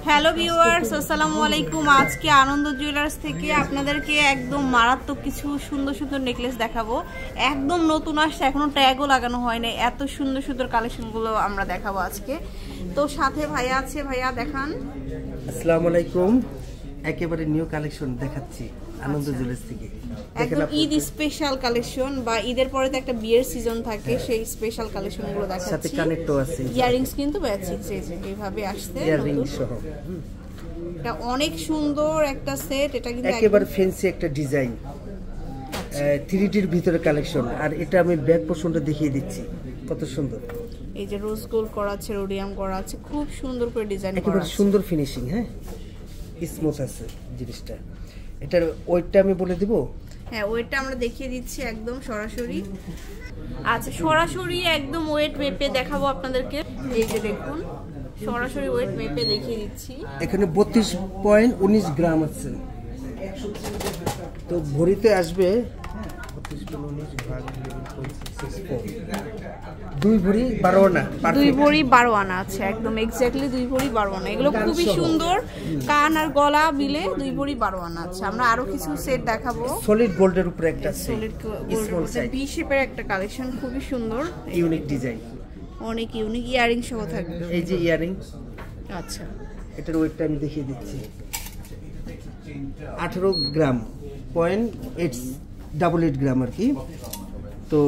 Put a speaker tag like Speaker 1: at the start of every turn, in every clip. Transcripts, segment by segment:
Speaker 1: Hello viewers, আসসালামু আলাইকুম। আজকে আনন্দ জুয়েলার্স থেকে আপনাদেরকে একদম মারাত্মক কিছু সুন্দর সুন্দর নেকলেস দেখাবো। একদম নতুন আসছে, এখনো ট্যাগও লাগানো হয়নি। এত সুন্দর সুন্দর কালেকশনগুলো আমরা দেখাবো আজকে। তো সাথে ভাইয়া আছে, ভাইয়া দেখান।
Speaker 2: আসসালামু আলাইকুম। একেবারে নিউ কালেকশন দেখাচ্ছি আনন্দ জুয়েলার্স থেকে।
Speaker 1: একদম ঈদ স্পেশাল কালেকশন, বা ঈদের পরে তো একটা বিয়ের সিজন থাকে, সেই স্পেশাল কালেকশনগুলো দেখাচ্ছি।
Speaker 2: সাথে কানেক্টও আছে,
Speaker 1: ইয়ারিংস কিন্তু ম্যাচিং এইভাবে আসছে,
Speaker 2: ইয়ারিং সহ।
Speaker 1: এটা অনেক সুন্দর একটা সেট। এটা কিন্তু
Speaker 2: একেবারে ফ্যান্সি একটা ডিজাইন, 3D এর ভিতরে কালেকশন। আর এটা আমি ব্যাক পোর্শনটা দেখিয়ে দিচ্ছি, কত সুন্দর।
Speaker 1: এই যে রোজ গোল্ড করা আছে, রোডিয়াম করা আছে, খুব সুন্দর করে ডিজাইন করা আছে,
Speaker 2: একেবারে সুন্দর ফিনিশিং। হ্যাঁ, স্মুথ আছে জিনিসটা। এটার ওয়েটটা আমি বলে দিব।
Speaker 1: হ্যাঁ, ওয়েটটা আমরা দেখিয়ে দিচ্ছি একদম সরাসরি। আচ্ছা, সরাসরি একদম ওয়েট মেপে দেখাবো আপনাদেরকে। এই যে দেখুন, সরাসরি ওয়েট মেপে দেখিয়ে দিচ্ছি।
Speaker 2: এখানে 32.19 গ্রাম আছে। তো ভরিতে আসবে 32.19 ভাগ 2 ভরি 12 আনা।
Speaker 1: 2 ভরি 12 আনা আছে, একদম এক্স্যাক্টলি 2 ভরি 12 আনা। এগুলো খুবই সুন্দর, কান আর গলা মিলে 2 ভরি 12 আনা আছে। আমরা আরো কিছু সেট দেখাবো।
Speaker 2: সলিড গোল্ডের উপরে একটা
Speaker 1: সলিড গোল্ড বি শেপের একটা কালেকশন, খুবই সুন্দর,
Speaker 2: ইউনিক ডিজাইন,
Speaker 1: অনেক ইউনিক। ইয়ারিং সহ থাকবে।
Speaker 2: এই যে ইয়ারিং।
Speaker 1: আচ্ছা,
Speaker 2: এটার ওয়েটটা আমি দেখিয়ে দিচ্ছি। 18 গ্রাম, 0.888 গ্রাম আর কি। তো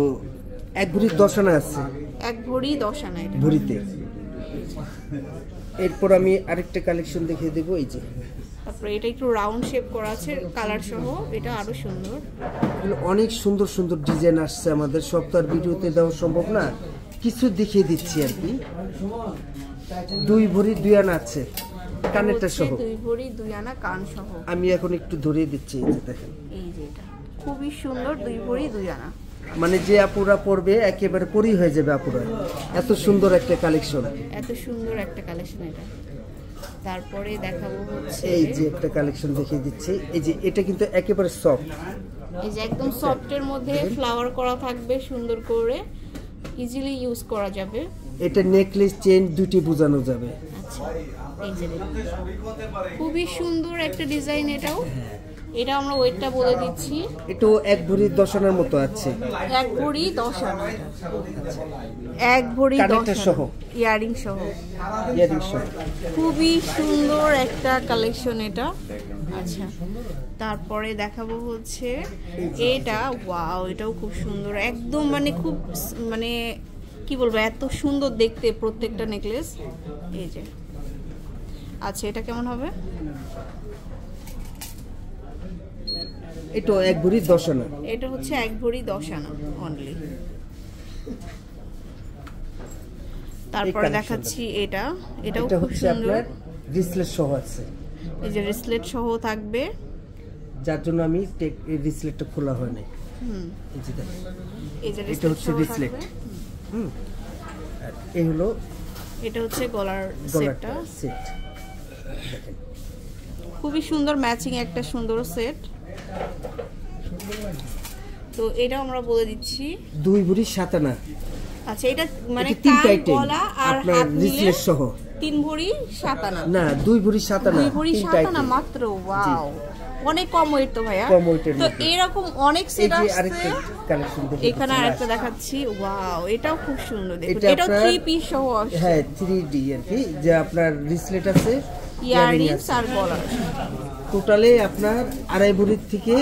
Speaker 2: 1 ভরি 10 আনা আছে,
Speaker 1: 1 ভরি 10 আনা এটা
Speaker 2: ভরিতে। এরপর আমি আরেকটা কালেকশন দেখিয়ে দেবো। এই যে
Speaker 1: তারপরে এটা একটু রাউন্ড শেপ করা আছে কালার সহ, এটা আরো সুন্দর।
Speaker 2: অনেক সুন্দর সুন্দর ডিজাইন আসছে আমাদের, সব তো আর ভিডিওতে দেওয়া সম্ভব না, কিছু দেখিয়ে দিচ্ছি আর কি। 2 ভরি 2 আনা আছে, কানেরটা সহ।
Speaker 1: 2 ভরি 2 আনা কান সহ।
Speaker 2: আমি এখন একটু ধরিয়ে দিচ্ছি। এই যে দেখেন,
Speaker 1: এই যে এটা খুবই সুন্দর, 2 ভরি 2 আনা।
Speaker 2: মানে যে আপুরা পরবে একেবারে পরি হয়ে যাবে আপুরা, এত সুন্দর একটা কালেকশন,
Speaker 1: এত সুন্দর একটা কালেকশন এটা। তারপরে দেখাবো হচ্ছে
Speaker 2: এই যে একটা কালেকশন দেখিয়ে দিচ্ছি। এই যে এটা কিন্তু একেবারে সফট,
Speaker 1: এই যে একদম সফটের মধ্যে ফ্লাওয়ার করা থাকবে সুন্দর করে, ইজিলি ইউজ করা যাবে।
Speaker 2: এটা নেকলেস চেইন দুটি বোঝানো যাবে।
Speaker 1: আচ্ছা, এই যে খুবই সুন্দর একটা ডিজাইন এটাও। এটা আমরা ওয়েটটা বলে দিচ্ছি।
Speaker 2: এটাও 1 ভরি 10 আনার মতো আছে,
Speaker 1: 1 ভরি 10 আনা। 1 ভরি 10 আনা
Speaker 2: সহ,
Speaker 1: ইয়ারিং সহ।
Speaker 2: ইয়ারিং সহ
Speaker 1: খুবই সুন্দর একটা কালেকশন এটা। আচ্ছা, তারপরে দেখাবো হচ্ছে এটা। ওয়াও, এটাও খুব সুন্দর, একদম মানে খুব মানে কি বলবো, এত সুন্দর দেখতে প্রত্যেকটা নেকলেস। এই যে আচ্ছা, এটা কেমন হবে?
Speaker 2: এটা 1 ভরি 10 আনা।
Speaker 1: এটা হচ্ছে 1 ভরি 10 আনা অনলি। তারপরে দেখাচ্ছি এটা। এটাও খুব সুন্দর,
Speaker 2: রিসলেট সহ আছে।
Speaker 1: এই যে রিসলেট সহ থাকবে,
Speaker 2: যার জন্য আমি রিসলেটটা খোলা হয় নাই। এই যে দেখেন,
Speaker 1: এই যে
Speaker 2: এটা হচ্ছে রিসলেট। আর এই হলো,
Speaker 1: এটা হচ্ছে গলার
Speaker 2: সেটটা। সেট দেখেন,
Speaker 1: খুবই সুন্দর ম্যাচিং একটা সুন্দর সেট। তো এটা আমরা বলে দিচ্ছি
Speaker 2: 2 ভরি 7 আনা।
Speaker 1: আচ্ছা, এটা মানে
Speaker 2: কান
Speaker 1: গলা আর হাত মিলে
Speaker 2: সহ
Speaker 1: 3 ভরি 7 আনা
Speaker 2: না, 2 ভরি 7 আনা।
Speaker 1: 2 ভরি 7 আনা মাত্র। ওয়াও, অনেক কম ওয়েট তো ভাইয়া।
Speaker 2: কম ওয়েটের
Speaker 1: তো এরকম অনেক সেট আছে।
Speaker 2: আরেকটা কালেকশন দেখুন,
Speaker 1: এখানে আরেকটা দেখাচ্ছি। ওয়াও, এটাও খুব সুন্দর। দেখুন, এটাও 3 পিস সহ আছে।
Speaker 2: হ্যাঁ, 3D আর কি। যে আপনার রিসলেট আছে,
Speaker 1: ইয়ারিংস আর গলা,
Speaker 2: টোটালে আপনার 2.5 ভরির থেকে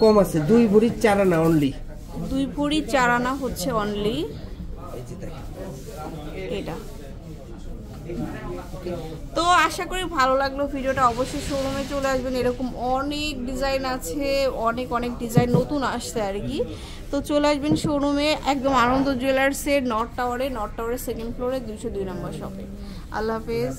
Speaker 2: কম আছে। 2 ভরি 4 আনা অনলি।
Speaker 1: 2 ভরি 4 আনা হচ্ছে অনলি।
Speaker 2: এই যে দেখেন
Speaker 1: এটা। তো আশা করি ভালো লাগলো ভিডিওটা। অবশ্যই শোরুমে চলে আসবেন, এরকম অনেক ডিজাইন আছে, অনেক অনেক ডিজাইন নতুন আসছে আর কি। তো চলে আসবেন শোরুমে, একদম আনন্দ জুয়েলার্সের নর্থ টাওয়ারে, 2nd ফ্লোরে 202 নম্বর শপে। আল্লাহ হাফেজ।